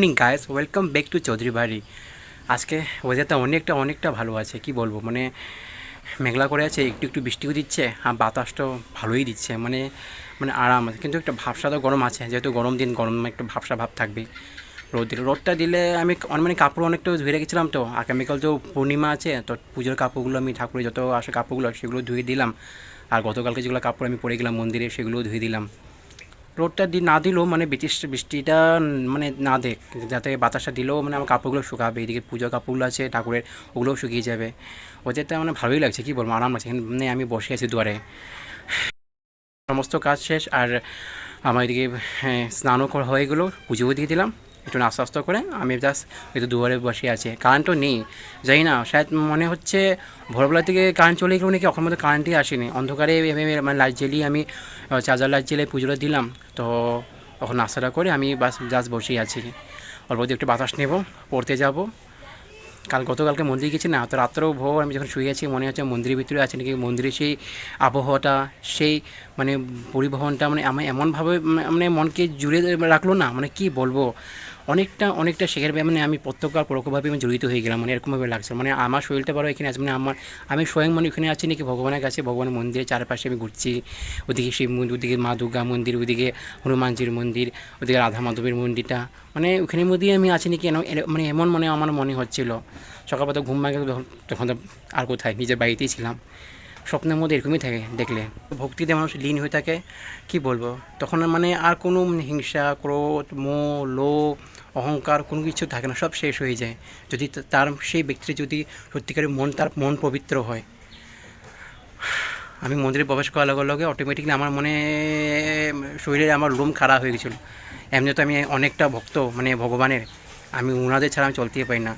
Morning guys, welcome back to Chowdhury বাড়ি। আজকে ওয়েদারটা অনেকটা ভালো আছে, কি বলবো। মানে মেঘলা করে আছে, একটু একটু বৃষ্টিও দিচ্ছে আর বাতাসটাও ভালোই দিচ্ছে। মানে মানে আরাম আছে, কিন্তু একটা ভাবসা তো গরম আছে, যেহেতু গরম দিন, গরম একটু ভাবসা ভাব থাকবে। রোদটা দিলে আমি মানে কাপড় অনেকটা ধুয়ে রেখেছিলাম, তো আগামীকাল তো পূর্ণিমা আছে, তো পুজোর কাপড়গুলো আমি ঠাকুরের যত আসে কাপড়গুলো সেগুলো ধুয়ে দিলাম। আর গতকালকে যেগুলো কাপড় আমি পরে গেলাম মন্দিরে, সেগুলোও ধুয়ে দিলাম। রোদটা না দিলেও মানে বৃষ্টিটা মানে না দেখ, যাতে বাতাসটা দিলেও মানে আমার কাপড়গুলো শুকাবে। এদিকে পুজোর কাপড়গুলো আছে ঠাকুরের, ওগুলোও শুকিয়ে যাবে। ওদেরটা মানে ভালোই লাগছে, কি বলবো, আরাম লাগছে। মানে আমি বসে আছি দুয়ারে, সমস্ত কাজ শেষ। আর আমার এদিকে স্নানও হয়ে গেলো, পুজোও দিয়ে দিলাম। একটু নাস্তা আস্তা করে আমি জাস্ট একটু দুয়ারে বসে আছি। কারেন্টও নেই, যাই না, শায়দ মনে হচ্ছে ভোরবেলা থেকে কারেন্ট চলে গেলো নাকি, এখন মধ্যে কারেন্টই আসেনি। অন্ধকারে মানে লাইট জ্বালিয়ে আমি চার্জার লাইট জ্বালিয়ে পুজোটা দিলাম। তো তখন নাস্তাটা করে আমি বাস জাস্ট বসেই আছি, অল্প দিয়ে একটু বাতাস নেব, পড়তে যাব। গতকালকে মন্দিরে গেছি না, তো রাত্রেও ভোর আমি যখন শুয়ে আছি মনে হচ্ছে মন্দিরের ভিতরে আছে নাকি। মন্দিরে সেই আবহাওয়াটা, সেই মানে পরিবহনটা মানে আমি এমনভাবে মানে মনকে জুড়ে রাখলো না, মানে কি বলবো। অনেকটা শেখের মানে আমি প্রত্যক্ষ আর পরোক্ষভাবে আমি জড়িত হয়ে গেলাম, মানে এরকমভাবে লাগছে। মানে আমার শরীরটা বড় এখানে আছে, মানে আমি স্বয়ং মানে ওখানে আছি নাকি ভগবানের কাছে, ভগবানের মন্দিরের চারপাশে আমি ঘুরছি। ওদিকে শিব মন্দির, ওদিকে মা দুর্গা মন্দির, ওদিকে হনুমানজির মন্দির, ওদিকে রাধা মাধবের মন্দিরটা, মানে ওখানের মধ্যেই আমি আছি নাকি, মানে এমন মনে আমার মনে হচ্ছিল। সকালবেলা ঘুম ভাঙে তখন তো আর কোথায়, নিজের বাড়িতেই ছিলাম। স্বপ্নের মধ্যে এরকমই থাকে দেখলে, ভক্তিতে মানুষ লীন হয়ে থাকে, কি বলবো। তখন মানে আর কোনো হিংসা, ক্রোধ, মোহ, লোভ, অহংকার কোনো কিছু থাকে না, সব শেষ হয়ে যায় যদি তার সেই ব্যক্তির যদি সত্যিকারের তার মন পবিত্র হয়। আমি মন্দিরে প্রবেশ করার লগে লগে অটোমেটিকলি আমার মনে শরীরে আমার লোম খাড়া হয়ে গেছিলো। এমনি তো আমি অনেকটা ভক্ত মানে ভগবানের, আমি ওনাদের ছাড়া আমি চলতেই পারি না।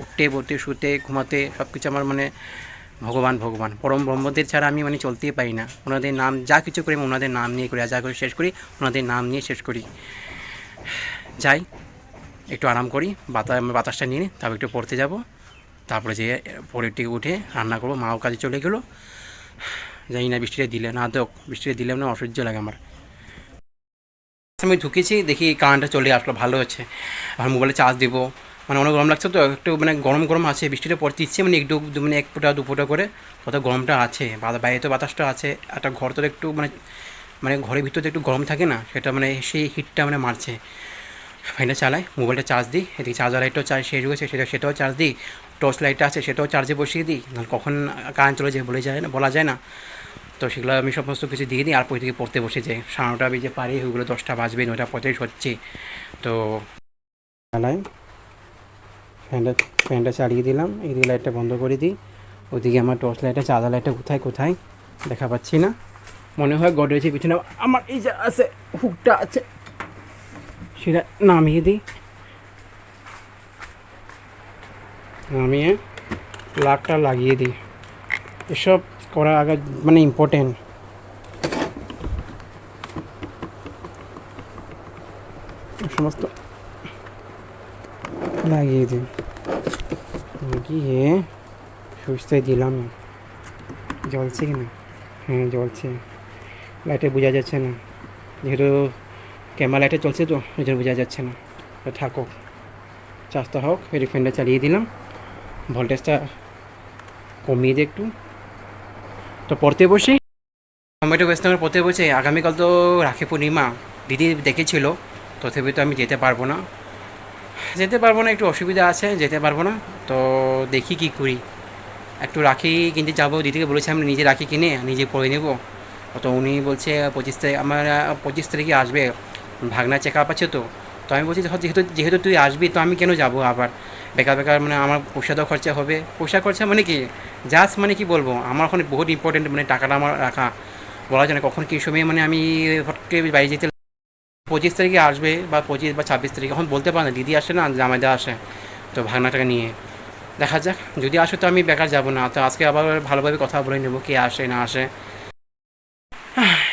উঠতে বলতে শুতে ঘুমাতে সব কিছু আমার মানে ভগবান পরম ব্রহ্মদের ছাড়া আমি মানে চলতেই পারি না। ওনাদের নাম যা কিছু করি আমি ওনাদের নাম নিয়ে করি, আর যা করে শেষ করি ওনাদের নাম নিয়ে শেষ করি। যাই একটু আরাম করি, বাতাসটা নিয়ে তারপর একটু পড়তে যাব। তারপরে যেয়ে পরের দিকে উঠে রান্না করবো, মাও কাজে চলে গেলো। জানি না বৃষ্টিটা দিলে না, তো বৃষ্টিটা দিলে না অসহ্য লাগে আমার। আমি ঢুকেছি, দেখি কারেন্টটা চলে আসলো, ভালো হচ্ছে। আর মোবাইলে চার্জ দেবো, মানে অনেক গরম লাগছে, তো একটু মানে গরম আছে, বৃষ্টিটা পড়তে ইচ্ছে মানে একটু মানে 1 ফোঁটা 2 ফোঁটা করে কত গরমটা আছে। বাইরে তো বাতাসটা আছে, একটা ঘর তো একটু মানে মানে ঘরের ভিতরে একটু গরম থাকে না, সেটা মানে সেই হিটটা মানে মারছে। ফ্যানটা চালাই, মোবাইলটা চার্জ দিই, এদিকে চার্জার লাইটটাও চার্জ শেষ হয়েছে, সেটাও চার্জ দিই। টর্চ লাইটটা আছে সেটাও চার্জে বসিয়ে দিই, নাহলে কখন কারেন্ট চলে যায় বলা যায় না। তো সেগুলো আমি সমস্ত কিছু দিয়ে দিই, আর পরে থেকে পড়তে বসে যাই। 9:30 বেজে পারি, ওগুলো 10টা বাজবে, 9:35 হচ্ছে। তো চালাই, ফ্যানটা চালিয়ে দিলাম, এদিকে লাইটটা বন্ধ করে দিই। ওদিকে আমার টর্চ লাইটটা চার্জার লাইটটা কোথায় দেখা পাচ্ছি না। মনে হয় গডরেজের পিছনে আমার এই যে আছে হুকটা আছে, সেটা নামিয়ে দিই, নামিয়ে লাইটটা লাগিয়ে দিই। এসব করার আগে মানে ইম্পর্টেন্ট। সমস্ত লাগিয়ে দিই, গিয়ে সুইচটাই দিলাম। জ্বলছে কি না? হ্যাঁ জ্বলছে, লাইটে বোঝা যাচ্ছে না, যেহেতু ক্যামেরা লাইটে চলছে তো ওই জন্য বোঝা যাচ্ছে না। তো থাকুক, চার্জটা হোক। এই ফ্যানটা চালিয়ে দিলাম, ভোল্টেজটা কমিয়ে দিই একটু। তো পড়তে বসি, টমেটো বেসনামের পড়তে বসে। আগামীকাল তো রাখি পূর্ণিমা, দিদি দেখেছিল, তথাপি তো আমি যেতে পারবো না, একটু অসুবিধা আছে, যেতে পারবো না। তো দেখি কি করি, একটু রাখি কিনতে যাবো। দিদিকে বলেছি আমি নিজে রাখি কিনে নিজে পরে নেবো। তো উনি বলছে 25 তারিখ, আমার 25 তারিখে আসবে, ভাগনা চেক আপ আছে। তো আমি বলছি যেহেতু তুই আসবি তো আমি কেন যাবো আবার বেকার, মানে আমার পয়সাটাও খরচা হবে। পয়সা খরচা মানে কি, জাস্ট মানে কি বলবো, আমার ওখানে বহুত ইম্পর্টেন্ট, মানে টাকাটা আমার রাখা, বলা যায় না কখন কী সময় মানে আমি হটকে বাইরে যেতে। 25 তারিখে আসবে বা 25 বা 26 তারিখে, এখন বলতে পারে না, দিদি আসে না জামাইদা আসে, তো ভাগনাটাকে নিয়ে দেখা যাক। যদি আসে তো আমি বেকার যাবো না, তো আজকে আবার ভালোভাবে কথা বলে নেবো কে আসে না আসে।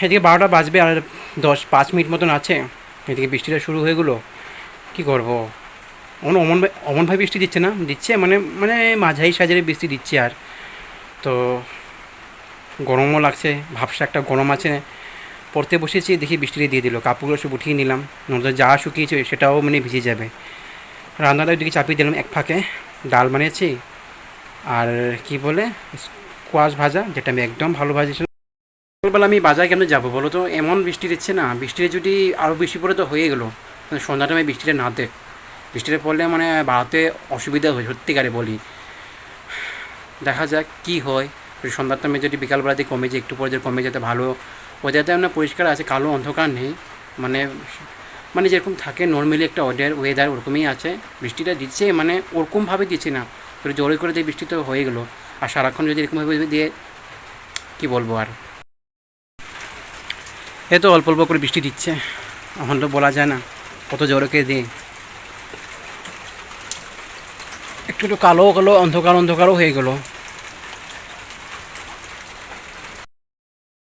এদিকে 12টা বাজবে আর 5 মিনিট মতন আছে। এদিকে বৃষ্টিটা শুরু হয়ে গেলো, কী করবো। অমনভাবে বৃষ্টি দিচ্ছে মানে মানে মাঝারি সাইজের বৃষ্টি দিচ্ছে। আর তো গরমও লাগছে, ভাবসা একটা গরম আছে। পড়তে বসেছি, দেখি বৃষ্টিটা দিয়ে দিল, কাপড়গুলো সব উঠিয়ে নিলাম, নয়তো যা শুকিয়েছে সেটাও মানে ভিজে যাবে। রান্নাটা ওইদিকে চাপিয়ে দিলাম এক ফাঁকে। ডাল বানিয়েছি আর কি বলে স্কোয়াশ ভাজা, যেটা আমি একদম ভালো ভাজিয়েছিলাম। সকালবেলা আমি বাজারে কেমন যাবো বলো তো, এমন বৃষ্টি দিচ্ছে না, বৃষ্টিতে যদি আরও বেশি পড়ে তো হয়ে গেলো, সন্ধ্যা টাইমে বৃষ্টিটা না দেখ, বৃষ্টিতে পড়লে মানে বাড়াতে অসুবিধা হয় সত্যিকারে বলি। দেখা যাক কী হয়, যদি সন্ধ্যার টাইমে যদি বিকালবেলাতে কমে যায়, একটু পরে যদি কমে যেতে ভালো। ওয়েদারটা না পরিষ্কার আছে, কালো অন্ধকার নেই, মানে মানে যেরকম থাকে নর্মালি একটা ওয়েদার ওরকমই আছে। বৃষ্টিটা দিচ্ছে মানে ওরকমভাবে দিচ্ছে না, তো জোরে করে দিয়ে বৃষ্টি তো হয়ে গেলো। আর সারাক্ষণ যদি এরকমভাবে দিয়ে কী বলবো আর, এ তো অল্প অল্প করে বৃষ্টি দিচ্ছে, এখন তো বলা যায় না কত জোরে করে দিয়ে। একটু একটু কালো কালো অন্ধকার অন্ধকারও হয়ে গেলো।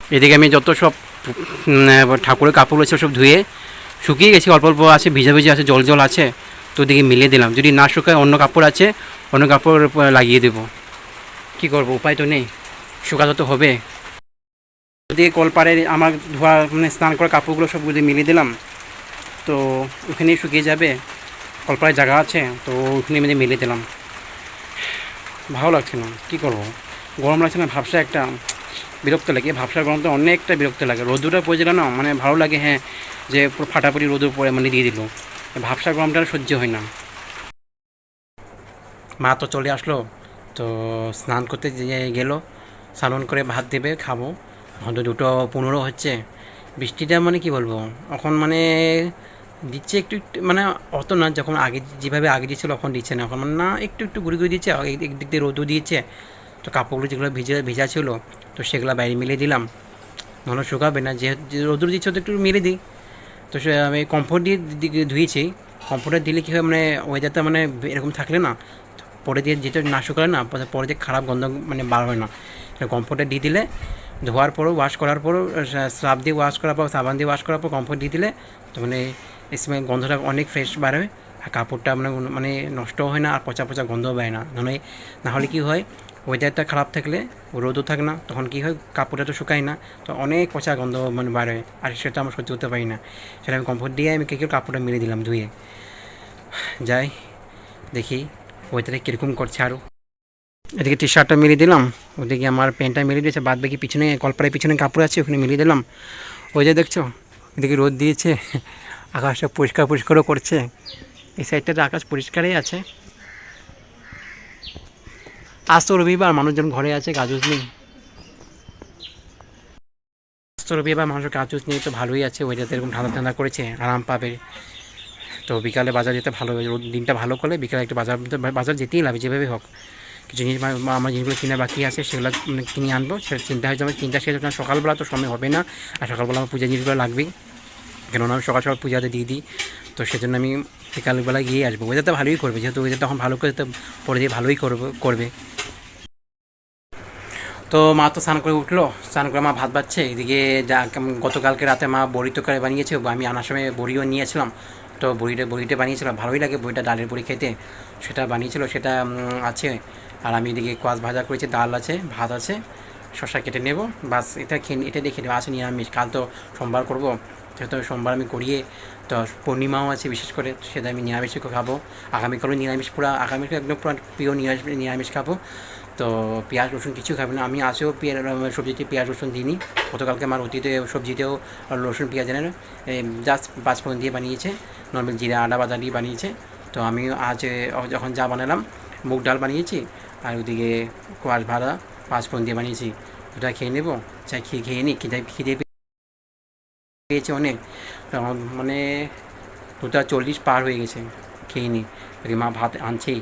এদিকে আমি যত সব ঠাকুরের কাপড় রয়েছে সব ধুয়ে শুকিয়ে গেছি, অল্প অল্প আছে ভিজা ভিজে আছে, জল জল আছে, তো ওদিকে মিলিয়ে দিলাম। যদি না শুকায় অন্য কাপড় আছে, অন্য কাপড় লাগিয়ে দেবো। কী করবো, উপায় তো নেই, শুকাতে তো হবে। ওদিকে কলপাড়ে আমার ধোয়া মানে স্নান করা কাপড়গুলো সব মিলিয়ে দিলাম, তো ওখানেই শুকিয়ে যাবে। কলপাড়ে জায়গা আছে, তো ওখানে মিলিয়ে দিলাম। ভালো লাগছে না, কী করবো, গরম লাগছে না, ভাবসা একটা বিরক্ত লাগে। ভাবসার গরমটা অনেকটা বিরক্ত লাগে। রোদুটা পড়ে না মানে ভালো লাগে, হ্যাঁ, যে পুরো ফাটাফাটি রোদুর পরে মানে দিয়ে দিল। ভাবসার গরমটা সহ্য হয় না। মা তো চলে আসলো, তো স্নান করতে গেল, স্নান করে ভাত দেবে খাবো। এখন তো 2:15 হচ্ছে। বৃষ্টিটা মানে কি বলবো, এখন মানে দিচ্ছে একটু একটু, মানে অত না, যখন আগে যেভাবে আগে দিচ্ছিলো এখন দিচ্ছে না। এখন মানে না, একটু একটু ঘুরে ঘুরে দিচ্ছে, একদিক দিয়ে রোদও দিয়েছে। তো কাপড়গুলো যেগুলো ভেজা ছিল, তো সেগুলো বাইরে মিলিয়ে দিলাম, নাহলে শুকাবে না। যেহেতু রোদুর দিচ্ছে তো একটু মেরে দিই। তো সে আমি কমফোর্ট দিয়ে ধুয়েছি। কমফোর্টে দিলে কী হয়, মানে ওয়েদারটা মানে এরকম থাকলে না, পরে দিয়ে যেটা না শুকালে না, পরে দিয়ে খারাপ গন্ধ মানে বার হয় না। কমফোর্টে দিয়ে দিলে, ধোয়ার পরও ওয়াশ করার পরও, সার্ফ দিয়ে ওয়াশ করার পর, সাবান দিয়ে ওয়াশ করার পর কমফোর্ট দিয়ে দিলে, তো মানে স্মেল গন্ধটা অনেক ফ্রেশ বার হয়। আর কাপড়টা মানে মানে নষ্টও হয় না, আর পচা পচা গন্ধও পায় না। নাহলে কী হয়, ওয়েদারটা খারাপ থাকলে, রোদও থাকে না, তখন কী হয় কাপড়টা তো শুকায় না, তো অনেক পচা গন্ধ মানে বার হয়, আর সেটা আমরা সহ্য করতে পারি না। সেটা আমি কমফোর্ট দিয়ে আমি কেউ কাপড়টা মেরে দিলাম ধুয়ে। যাই দেখি ওয়েদারে কীরকম করছে আরও। এদিকে টি শার্টটা মিলিয়ে দিলাম, ওদিকে আমার প্যান্টটা মিলিয়ে দিয়েছে, বাদ বাকি পিছনে কলপাড়ের পিছনে কাপড় আছে ওখানে মিলিয়ে দিলাম। ওই যে দেখছো, এদিকে রোদ দিয়েছে, আকাশটা পরিষ্কার পরিষ্কারও করছে। এই সাইডটাতে আকাশ পরিষ্কারই আছে। আজ তো রবিবার, মানুষজন ঘরে আছে, কাজুজ নেই। আজ তো রবিবার, মানুষের কাজুজ নেই, তো ভালোই আছে। ওয়েদারটা এরকম ঠান্ডা ঠান্ডা করেছে, আরাম পাবে। তো বিকালে বাজার যেতে ভালো, দিনটা ভালো করলে বিকালে একটু বাজার যেতেই লাগবে যেভাবে হোক। কিছু জিনিস আমার যেগুলো কিনে বাকি আছে সেগুলো মানে কিনে আনবো। সেটা চিন্তা হয়ে যাবে, চিন্তা শেষ হচ্ছে না। সকালবেলা তো সময় হবে না, আর সকালবেলা আমার পূজা জিনিসগুলো লাগবেই, কেননা আমি সকাল সকাল পূজাতে দিয়ে দিই। তো সেজন্য আমি বিকালবেলা গিয়ে আসবো। ওয়েদারটা ভালোই করবে, যেহেতু ওয়েদার তখন ভালো করে, তো পরে দিয়ে ভালোই করবে। তো মা তো স্নান করে উঠলো, স্নান করে মা ভাত বাচ্ছে। এদিকে যা গতকালকে রাতে মা বড়ি তো করে বানিয়েছে, আমি আনার সময় বড়িও নিয়েছিলাম। তো বড়িটা বানিয়েছিলাম, ভালোই লাগে বড়িটা, ডালের বড়ি খেতে। সেটা বানিয়েছিল, সেটা আছে। আর আমি এদিকে কোয়াশ ভাজা করেছি, ডাল আছে, ভাত আছে, শসা কেটে নেব, বাস। এটা দেখে নেবো। আছে নিরামিষ, কাল তো সোমবার করবো, যেহেতু সোমবার আমি করিয়ে, তো পূর্ণিমাও আছে বিশেষ করে, সেটা আমি নিরামিষই খাবো। আগামীকালও নিরামিষ, আগামীকাল একদম পুরো প্রিয় নিরামিষ খাবো। তো পেঁয়াজ রসুন কিছু খাবে না। আমি আজও সবজিতে পেঁয়াজ রসুন দিইনি। গতকালকে আমার অতীতে সবজিতেও রসুন পেঁয়াজ এনে জাস্ট 5 ফোড়ন দিয়ে বানিয়েছে, নর্মাল জিরা আদা বাদা দিয়ে বানিয়েছে। তো আমি আজ যখন যা বানালাম, মুগ ডাল বানিয়েছি, আর ওদিকে কোয়াশ ভাজা 5 ফোড়ন দিয়ে বানিয়েছি। ওটা খেয়ে নেবো, চাই খেয়ে নিই। খিদে পেয়েছে অনেক, মানে 2:40 পার হয়ে গেছে, খেয়ে নিই। মা ভাত আনছেই।